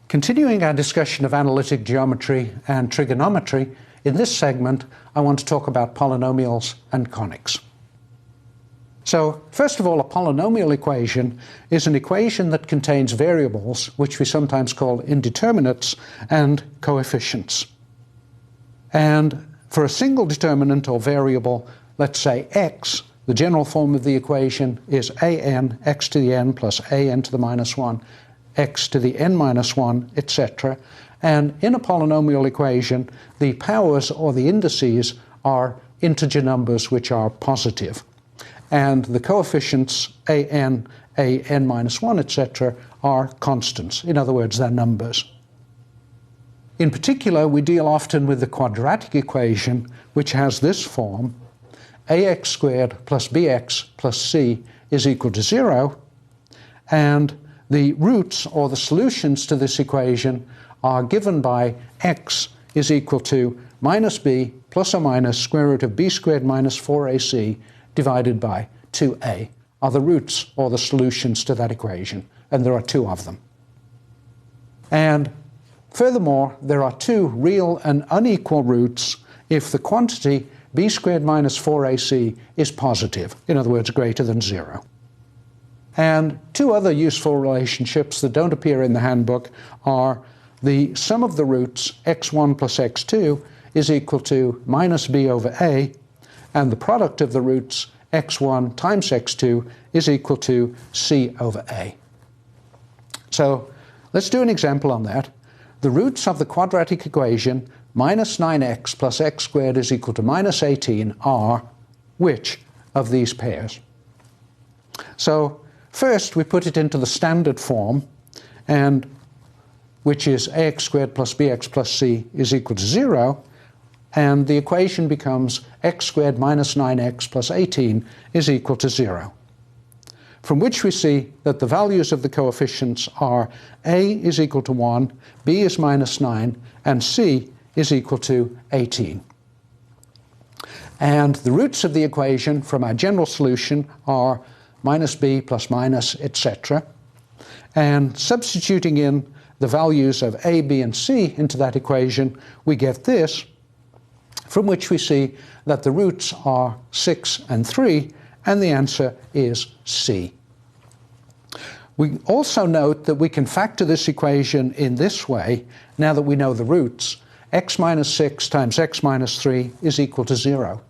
Continuing our discussion of analytic geometry and trigonometry, in this segment I want to talk about polynomials and conics. So, first of all, a polynomial equation is an equation that contains variables, which we sometimes call indeterminates, and coefficients. And for a single determinant or variable, let's say x, the general form of the equation is an x to the n plus an to the minus 1, x to the n minus 1, etc. And in a polynomial equation, the powers or the indices are integer numbers which are positive. And the coefficients an minus 1, etc. are constants. In other words, they're numbers. In particular, we deal often with the quadratic equation, which has this form: ax squared plus bx plus c is equal to 0, and the roots or the solutions to this equation are given by x is equal to minus b plus or minus square root of b squared minus 4ac divided by 2a are the roots or the solutions to that equation, and there are two of them. And furthermore, there are two real and unequal roots if the quantity b squared minus 4ac is positive, in other words, greater than 0. And two other useful relationships that don't appear in the handbook are the sum of the roots x1 plus x2 is equal to minus b over a, and the product of the roots x1 times x2 is equal to c over a. So let's do an example on that. The roots of the quadratic equation minus 9x plus x squared is equal to minus 18 are which of these pairs? So first we put it into the standard form, and which is ax squared plus bx plus c is equal to 0, and the equation becomes x squared minus 9x plus 18 is equal to 0. From which we see that the values of the coefficients are a is equal to 1, b is minus 9, and c is equal to 18. And the roots of the equation from our general solution are minus b plus minus, etc. And substituting in the values of a, b, and c into that equation, we get this, from which we see that the roots are 6 and 3, and the answer is C. We also note that we can factor this equation in this way, now that we know the roots. X minus 6 times x minus 3 is equal to 0.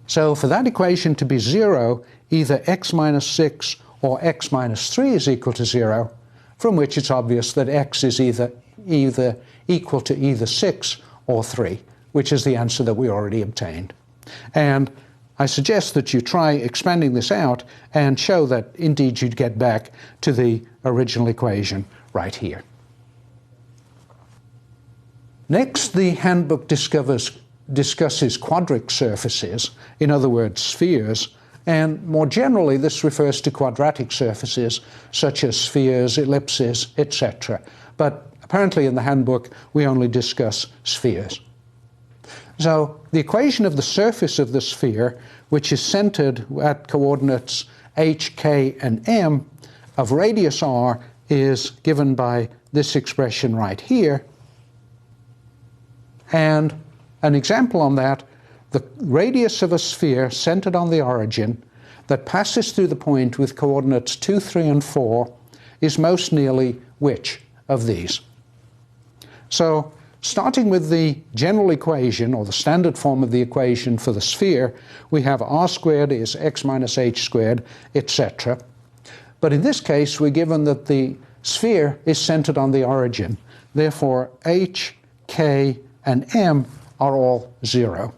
So for that equation to be 0, either x minus 6 or x minus 3 is equal to 0, from which it's obvious that x is either equal to either 6 or 3, which is the answer that we already obtained. And I suggest that you try expanding this out and show that indeed you'd get back to the original equation right here. Next, the handbook discusses quadric surfaces, in other words, spheres, and more generally this refers to quadratic surfaces such as spheres, ellipses, etc. But apparently in the handbook we only discuss spheres. So the equation of the surface of the sphere, which is centered at coordinates h, k, and m, of radius r, is given by this expression right here. And an example on that, the radius of a sphere centered on the origin that passes through the point with coordinates 2, 3, and 4 is most nearly which of these? So, starting with the general equation, or the standard form of the equation for the sphere, we have r squared is x minus h squared, etc. But in this case, we're given that the sphere is centered on the origin. Therefore, h, k, and m are all 0.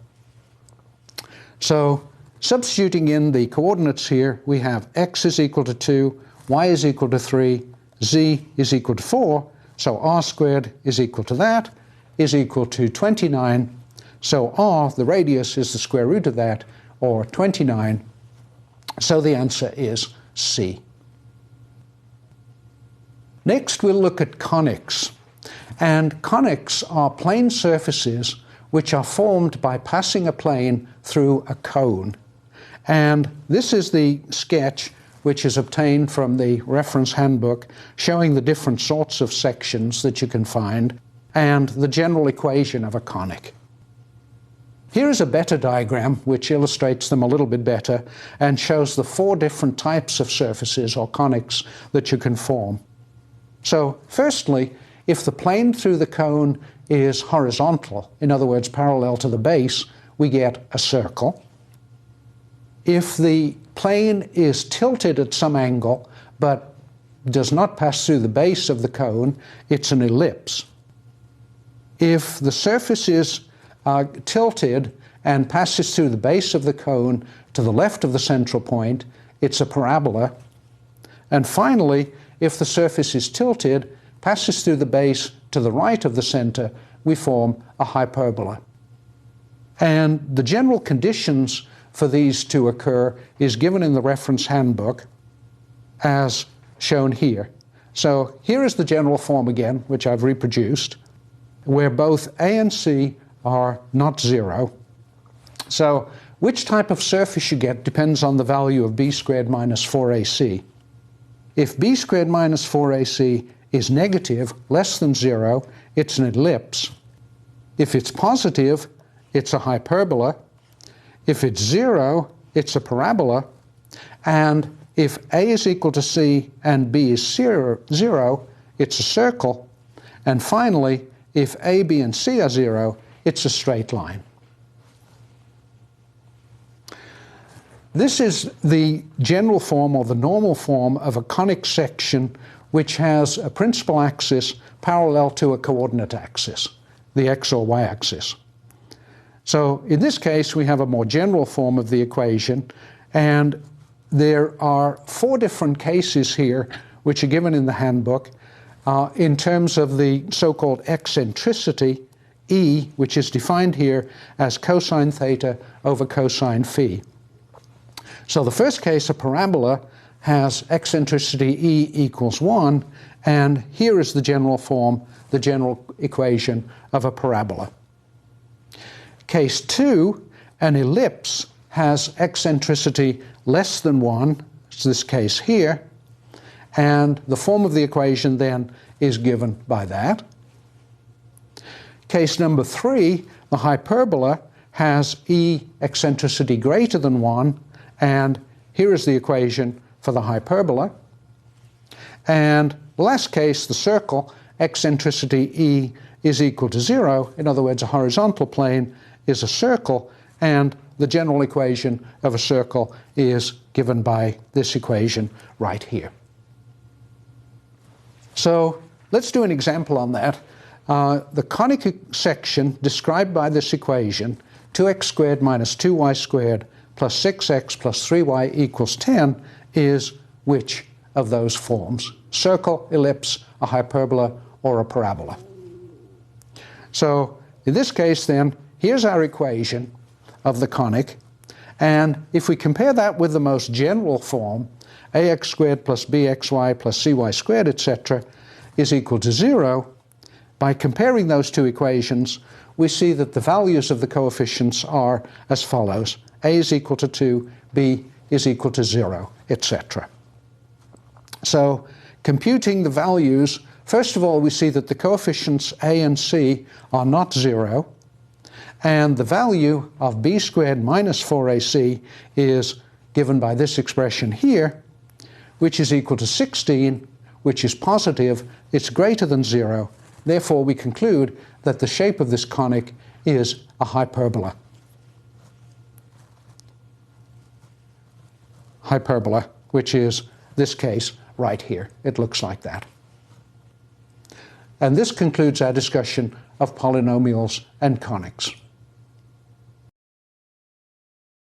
So, substituting in the coordinates here, we have x is equal to 2, y is equal to 3, z is equal to 4, so r squared is equal to that, is equal to 29. So r, the radius, is the square root of that, or 29. So the answer is C. Next, we'll look at conics. And conics are plane surfaces which are formed by passing a plane through a cone. And this is the sketch which is obtained from the reference handbook showing the different sorts of sections that you can find and the general equation of a conic. Here is a better diagram which illustrates them a little bit better and shows the 4 different types of surfaces or conics that you can form. So firstly, if the plane through the cone is horizontal, in other words parallel to the base, we get a circle. If the plane is tilted at some angle but does not pass through the base of the cone, it's an ellipse. If the surface is tilted and passes through the base of the cone to the left of the central point, it's a parabola. And finally, if the surface is tilted, passes through the base to the right of the center, we form a hyperbola. And the general conditions for these to occur is given in the reference handbook as shown here. So here is the general form again, which I've reproduced, where both A and C are not 0. So which type of surface you get depends on the value of b squared minus 4ac. If b squared minus 4ac is negative, less than 0, it's an ellipse. If it's positive, it's a hyperbola. If it's 0, it's a parabola. And if a is equal to c and b is 0, it's a circle. And finally, if a, b, and c are 0, it's a straight line. This is the general form or the normal form of a conic section which has a principal axis parallel to a coordinate axis, the x or y axis. So in this case, we have a more general form of the equation, and there are 4 different cases here which are given in the handbook in terms of the so-called eccentricity, E, which is defined here as cosine theta over cosine phi. So the first case, a parabola, has eccentricity E equals 1, and here is the general form, the general equation of a parabola. Case 2, an ellipse has eccentricity less than 1, it's this case here, and the form of the equation then is given by that. Case number 3, the hyperbola has E eccentricity greater than 1, and here is the equation for the hyperbola. And the last case, the circle, eccentricity E is equal to 0. In other words, a horizontal plane is a circle, and the general equation of a circle is given by this equation right here. So let's do an example on that. The conic section described by this equation, 2x squared minus 2y squared plus 6x plus 3y equals 10, is which of those forms? Circle, ellipse, a hyperbola, or a parabola? So in this case then, here's our equation of the conic, and if we compare that with the most general form, ax squared plus bxy plus cy squared, etc., is equal to 0, by comparing those 2 equations, we see that the values of the coefficients are as follows. A is equal to 2, b is equal to 0, etc. So computing the values, first of all, we see that the coefficients a and c are not 0, and the value of b squared minus 4ac is given by this expression here, which is equal to 16, which is positive, it's greater than 0. Therefore, we conclude that the shape of this conic is a hyperbola. Hyperbola, which is this case right here. It looks like that. And this concludes our discussion of polynomials and conics.